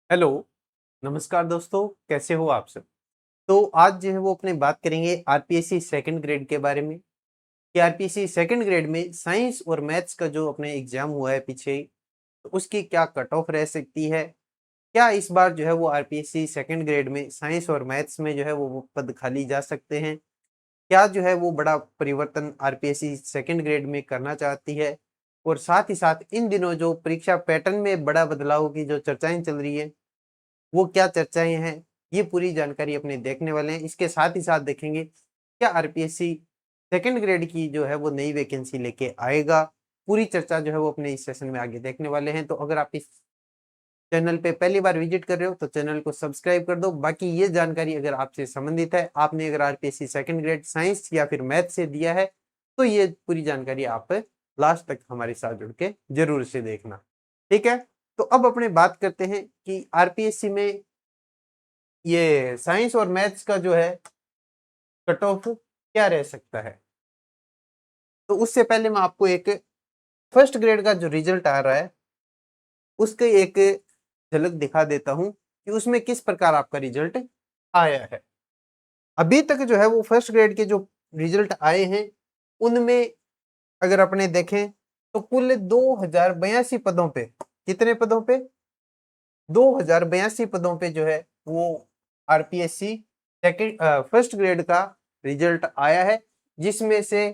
Hello, नमस्कार दोस्तों, कैसे हो आप सब? तो आज जो है वो अपने बात करेंगे आरपीएससी सेकंड ग्रेड के बारे में कि आरपीएससी सेकंड ग्रेड में साइंस और मैथ्स का जो अपने एग्जाम हुआ है पीछे, तो उसकी क्या कट ऑफ रह सकती है? क्या इस बार जो है वो आरपीएससी सेकंड ग्रेड में साइंस और मैथ्स में जो है वो पद खाली जा सकते हैं? क्या जो है वो बड़ा परिवर्तन आरपीएससी सेकंड ग्रेड में करना चाहती है? और साथ ही साथ इन दिनों जो परीक्षा पैटर्न में बड़ा बदलाव की जो चर्चाएं चल रही है, वो क्या चर्चाएं हैं, ये पूरी जानकारी अपने देखने वाले हैं। इसके साथ ही साथ देखेंगे क्या आरपीएससी सेकंड ग्रेड की जो है वो नई वैकेंसी लेके आएगा। पूरी चर्चा जो है वो अपने इस सेशन में आगे देखने वाले हैं। तो अगर आप इस चैनल पे पहली बार विजिट कर रहे हो तो चैनल को सब्सक्राइब कर दो। बाकी ये जानकारी अगर आपसे संबंधित है, आपने अगर आरपीएससी सेकंड ग्रेड साइंस या फिर मैथ से दिया है, तो ये पूरी जानकारी आप लास्ट तक हमारे साथ जुड़ के जरूर से देखना। ठीक है, तो अब अपने बात करते हैं कि आरपीएससी में ये साइंस और मैथ्स का जो है कट ऑफ क्या रह सकता है। तो उससे पहले मैं आपको एक फर्स्ट ग्रेड का जो रिजल्ट आ रहा है उसके एक झलक दिखा देता हूं कि उसमें किस प्रकार आपका रिजल्ट आया है। अभी तक जो है वो फर्स्ट ग्रेड के जो रिजल्ट आए हैं उनमें अगर अपने देखें तो कुल 2082 पदों पे, कितने पदों पे, 2082 पदों पे जो है वो आरपीएससी सेकंड फर्स्ट ग्रेड का रिजल्ट आया है, जिसमें से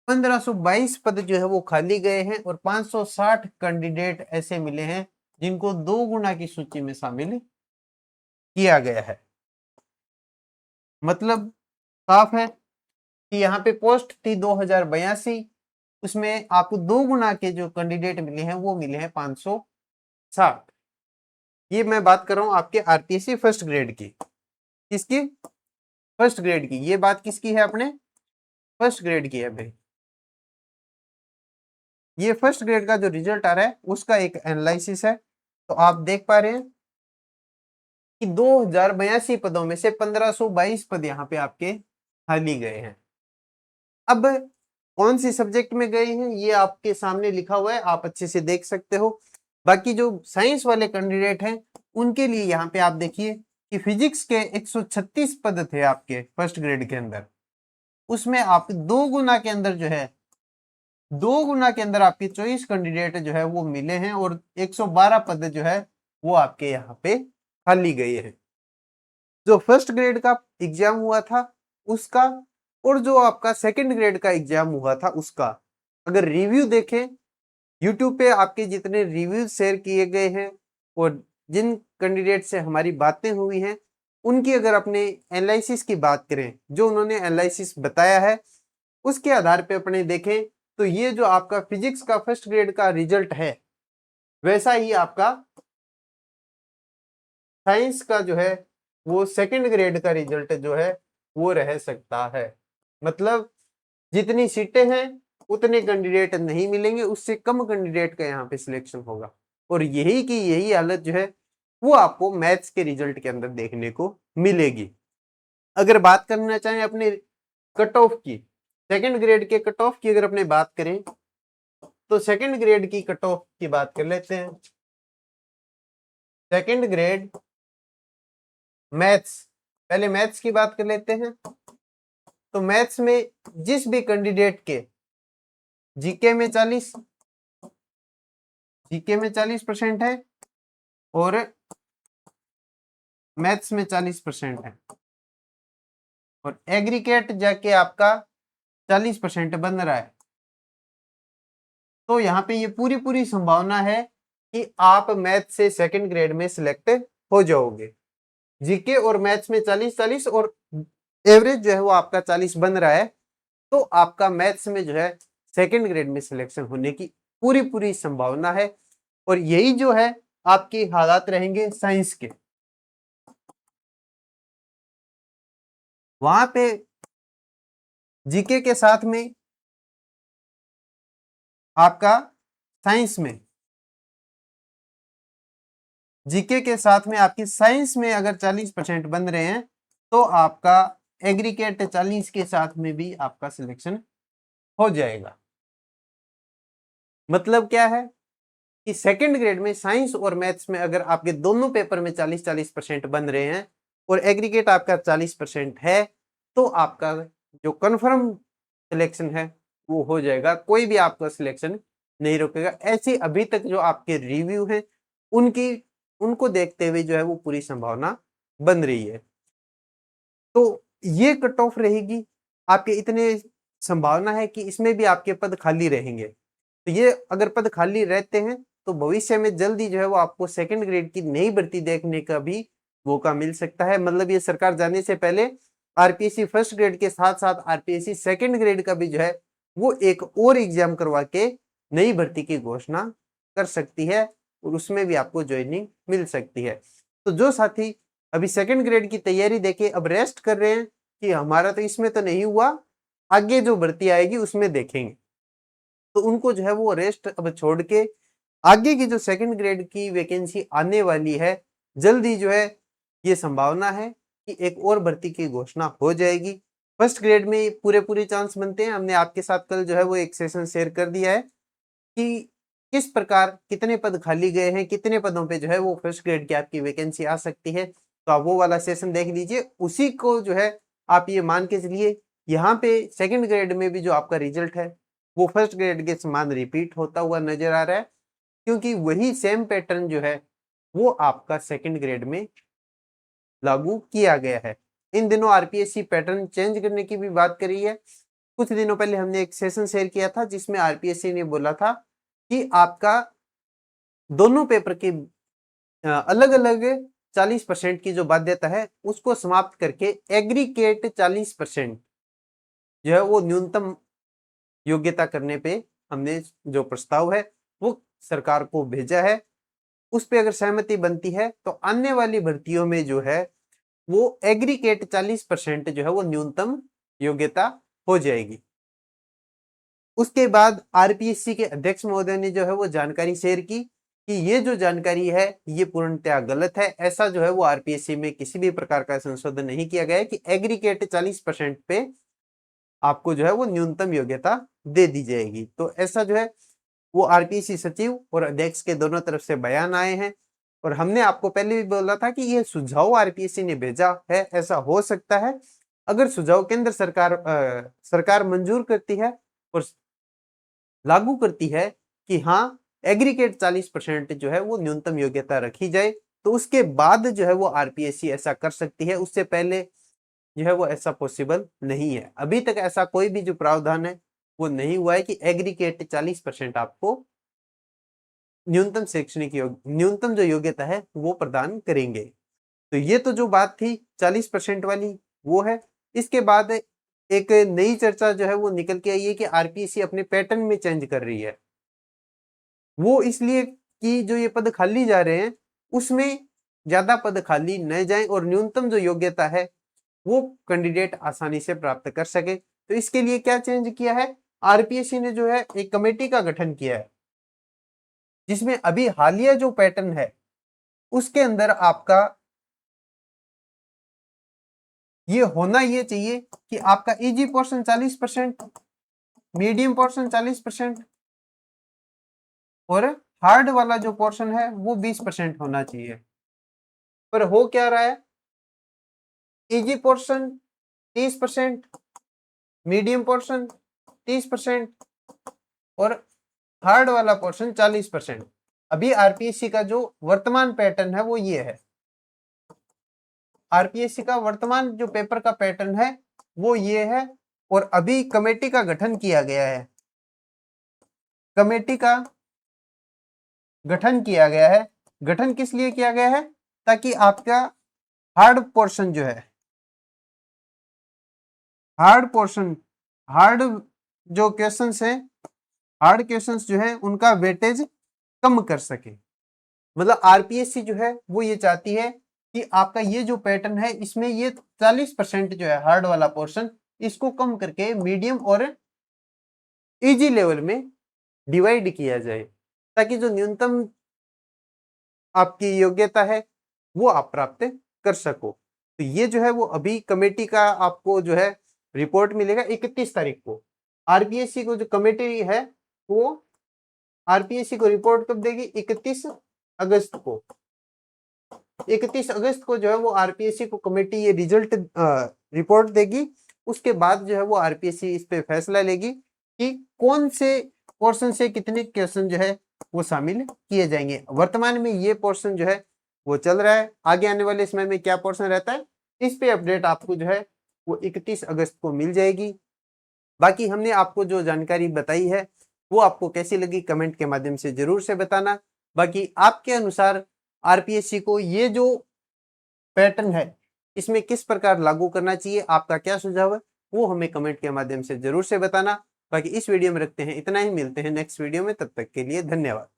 1522 पद जो है वो खाली गए हैं और 560 कैंडिडेट ऐसे मिले हैं जिनको 2 गुना की सूची में शामिल किया गया है। मतलब साफ है कि यहाँ पे पोस्ट थी 2082, उसमें आपको 2 गुना के जो कैंडिडेट मिले हैं वो मिले हैं 560। ये मैं बात कर रहा हूँ आपके आरपीएससी फर्स्ट ग्रेड की। किसकी? फर्स्ट ग्रेड की। ये बात किसकी है? अपने फर्स्ट ग्रेड की है भाई। ये फर्स्ट ग्रेड का जो रिजल्ट आ रहा है उसका एक एनालिसिस है। तो आप देख पा रहे हैं कि 2082 पदों में से 1522 पद यहाँ पे आपके खाली गए हैं। अब कौन सी सब्जेक्ट में गए हैं ये आपके सामने लिखा हुआ है, आप अच्छे से देख सकते हो। बाकी जो साइंस वाले कैंडिडेट हैं उनके लिए यहाँ पे आप देखिए कि फिजिक्स के 136 पद थे आपके फर्स्ट ग्रेड के अंदर, उसमें आप 2 गुना के अंदर जो है, 2 गुना के अंदर आपके 24 कैंडिडेट जो है वो मिले हैं और 112 पद जो है वो आपके यहाँ पे खाली गए हैं। जो फर्स्ट ग्रेड का एग्जाम हुआ था उसका और जो आपका सेकंड ग्रेड का एग्जाम हुआ था उसका अगर रिव्यू देखें, यूट्यूब पे आपके जितने रिव्यू शेयर किए गए हैं और जिन कैंडिडेट से हमारी बातें हुई हैं उनकी अगर अपने एनालिसिस की बात करें, जो उन्होंने एनालिसिस बताया है उसके आधार पे अपने देखें, तो ये जो आपका फिजिक्स का फर्स्ट ग्रेड का रिजल्ट है वैसा ही आपका साइंस का जो है वो सेकंड ग्रेड का रिजल्ट जो है वो रह सकता है। मतलब जितनी सीटें हैं उतने कैंडिडेट नहीं मिलेंगे, उससे कम कैंडिडेट का यहाँ पे सिलेक्शन होगा। और यही की यही हालत जो है वो आपको मैथ्स के रिजल्ट के अंदर देखने को मिलेगी। अगर बात करना चाहें अपने कट ऑफ की, सेकंड ग्रेड के कट ऑफ की अगर अपने बात करें तो सेकंड ग्रेड की कट ऑफ की बात कर लेते हैं। सेकंड ग्रेड मैथ्स, पहले मैथ्स की बात कर लेते हैं। तो मैथ्स में जिस भी कैंडिडेट के जीके में 40, जीके में 40% है और मैथ्स में 40% है और एग्रीगेट जाके आपका 40% बन रहा है, तो यहाँ पे ये पूरी पूरी संभावना है कि आप मैथ से सेकंड ग्रेड में सिलेक्ट हो जाओगे। जीके और मैथ्स में 40-40 और एवरेज जो है वो आपका 40 बन रहा है, तो आपका मैथ्स में जो है सेकंड ग्रेड में सिलेक्शन होने की पूरी पूरी संभावना है। और यही जो है आपके हालात रहेंगे साइंस के। वहां पे जीके के साथ में आपका साइंस में, जीके के साथ में आपकी साइंस में अगर 40% बन रहे हैं तो आपका एग्रीगेट 40 के साथ में भी आपका सिलेक्शन हो जाएगा। मतलब क्या है कि सेकंड ग्रेड में साइंस और मैथ्स में अगर आपके दोनों पेपर में 40-40% बन रहे हैं और एग्रीगेट आपका 40% है, तो आपका जो कंफर्म सिलेक्शन है वो हो जाएगा, कोई भी आपका सिलेक्शन नहीं रोकेगा। ऐसे अभी तक जो आपके रिव्यू हैं उनको देखते हुए जो है वो पूरी संभावना बन रही है। तो ये कट ऑफ रहेगी, आपके इतने संभावना है कि इसमें भी आपके पद खाली रहेंगे। तो ये अगर पद खाली रहते हैं तो भविष्य में जल्दी जो है वो आपको सेकंड ग्रेड की नई भर्ती देखने का भी मौका मिल सकता है। मतलब ये सरकार जाने से पहले आरपीएससी फर्स्ट ग्रेड के साथ साथ आरपीएससी सेकंड ग्रेड का भी जो है वो एक और एग्जाम करवा के नई भर्ती की घोषणा कर सकती है और उसमें भी आपको ज्वाइनिंग मिल सकती है। तो जो साथी अभी सेकंड ग्रेड की तैयारी देके अब रेस्ट कर रहे हैं कि हमारा तो इसमें तो नहीं हुआ, आगे जो भर्ती आएगी उसमें देखेंगे, तो उनको जो है वो रेस्ट अब छोड़ के आगे की जो सेकंड ग्रेड की वैकेंसी आने वाली है, जल्दी जो है ये संभावना है कि एक और भर्ती की घोषणा हो जाएगी। फर्स्ट ग्रेड में पूरे चांस बनते हैं। हमने आपके साथ कल जो है वो एक सेशन शेयर कर दिया है कि किस प्रकार कितने पद खाली गए हैं, कितने पदों पे जो है वो फर्स्ट ग्रेड की आपकी वैकेंसी आ सकती है। तो आप वो वाला सेशन देख लीजिए, उसी को जो है आप ये मान के चलिए यहाँ पे सेकंड ग्रेड में भी जो आपका रिजल्ट है वो फर्स्ट ग्रेड के समान रिपीट होता हुआ नजर आ रहा है, क्योंकि वही सेम पैटर्न जो है वो आपका सेकंड ग्रेड में लागू किया गया है। इन दिनों आरपीएससी पैटर्न चेंज करने की भी बात करी है। कुछ दिनों पहले हमने एक सेशन शेयर किया था जिसमें आरपीएससी ने बोला था कि आपका दोनों पेपर के अलग अलग 40% की जो बाध्यता है उसको समाप्त करके एग्रीगेट 40% जो है वो न्यूनतम योग्यता करने पे हमने जो प्रस्ताव है वो सरकार को भेजा है। उस पे अगर सहमति बनती है तो आने वाली भर्तियों में जो है वो एग्रीगेट 40% जो है वो न्यूनतम योग्यता हो जाएगी। उसके बाद आरपीएससी के अध्यक्ष महोदय ने जो है वो जानकारी शेयर की कि ये जो जानकारी है ये पूर्णतया गलत है। ऐसा जो है वो आरपीएससी में किसी भी प्रकार का संशोधन नहीं किया गया है कि एग्रीगेट 40% पे आपको जो है वो न्यूनतम योग्यता दे दी जाएगी। तो ऐसा जो है वो आरपीएससी सचिव और अध्यक्ष के दोनों तरफ से बयान आए हैं और हमने आपको पहले भी बोला था कि ये सुझाव आरपीएससी ने भेजा है। ऐसा हो सकता है अगर सुझाव केंद्र सरकार मंजूर करती है और लागू करती है कि हाँ एग्रीगेट 40% जो है वो न्यूनतम योग्यता रखी जाए, तो उसके बाद जो है वो आरपीएससी ऐसा कर सकती है। उससे पहले जो है वो ऐसा पॉसिबल नहीं है। अभी तक ऐसा कोई भी जो प्रावधान है वो नहीं हुआ है कि एग्रीगेट 40% आपको न्यूनतम शैक्षणिक न्यूनतम जो योग्यता है वो प्रदान करेंगे। तो ये तो जो बात थी 40% वाली वो है। इसके बाद एक नई चर्चा जो है वो निकल के आई है कि आरपीएससी अपने पैटर्न में चेंज कर रही है। वो इसलिए कि जो ये पद खाली जा रहे हैं उसमें ज्यादा पद खाली न जाए और न्यूनतम जो योग्यता है वो कैंडिडेट आसानी से प्राप्त कर सके। तो इसके लिए क्या चेंज किया है, आरपीएससी ने जो है एक कमेटी का गठन किया है जिसमें अभी हालिया जो पैटर्न है उसके अंदर आपका ये होना ये चाहिए कि आपका इजी पोर्शन 40%, मीडियम पोर्शन 40% और हार्ड वाला जो पोर्शन है वो 20% होना चाहिए। पर हो क्या रहा है, इजी पोर्शन 30%, मीडियम पोर्शन 30% और हार्ड वाला पोर्शन 40%। अभी आरपीएससी का जो वर्तमान पैटर्न है वो ये है। आरपीएससी का वर्तमान जो पेपर का पैटर्न है वो ये है और अभी कमेटी का गठन किया गया है। कमेटी का गठन किया गया है। गठन किस लिए किया गया है, ताकि आपका हार्ड पोर्शन जो है हार्ड जो क्वेश्चंस हैं हार्ड क्वेश्चंस जो है उनका वेटेज कम कर सके। मतलब आरपीएससी जो है वो ये चाहती है कि आपका ये जो पैटर्न है इसमें ये 40% जो है हार्ड वाला पोर्शन इसको कम करके मीडियम और इजी लेवल में डिवाइड किया जाए, ताकि जो न्यूनतम आपकी योग्यता है वो आप प्राप्त कर सको। तो ये जो है वो अभी कमेटी का आपको जो है रिपोर्ट मिलेगा 31 तारीख को। आरपीएससी को जो कमेटी है वो आरपीएससी को रिपोर्ट कब देगी? 31 अगस्त को। 31 अगस्त को जो है वो आरपीएससी को कमेटी ये रिजल्ट रिपोर्ट देगी। उसके बाद जो है वो आरपीएससी इस पे फैसला लेगी कि कौन से पोर्शन से कितने क्वेश्चन जो है वो शामिल किए जाएंगे। वर्तमान में ये पोर्शन जो है वो चल रहा है, आगे आने वाले समय में क्या पोर्शन रहता है इस पे अपडेट आपको जो है वो 31 अगस्त को मिल जाएगी। बाकी हमने आपको जो जानकारी बताई है वो आपको कैसी लगी कमेंट के माध्यम से जरूर से बताना। बाकी आपके अनुसार आरपीएससी को ये जो पैटर्न है इसमें किस प्रकार लागू करना चाहिए, आपका क्या सुझाव है वो हमें कमेंट के माध्यम से जरूर से बताना। बाकी इस वीडियो में रखते हैं इतना ही, मिलते हैं नेक्स्ट वीडियो में, तब तक के लिए धन्यवाद।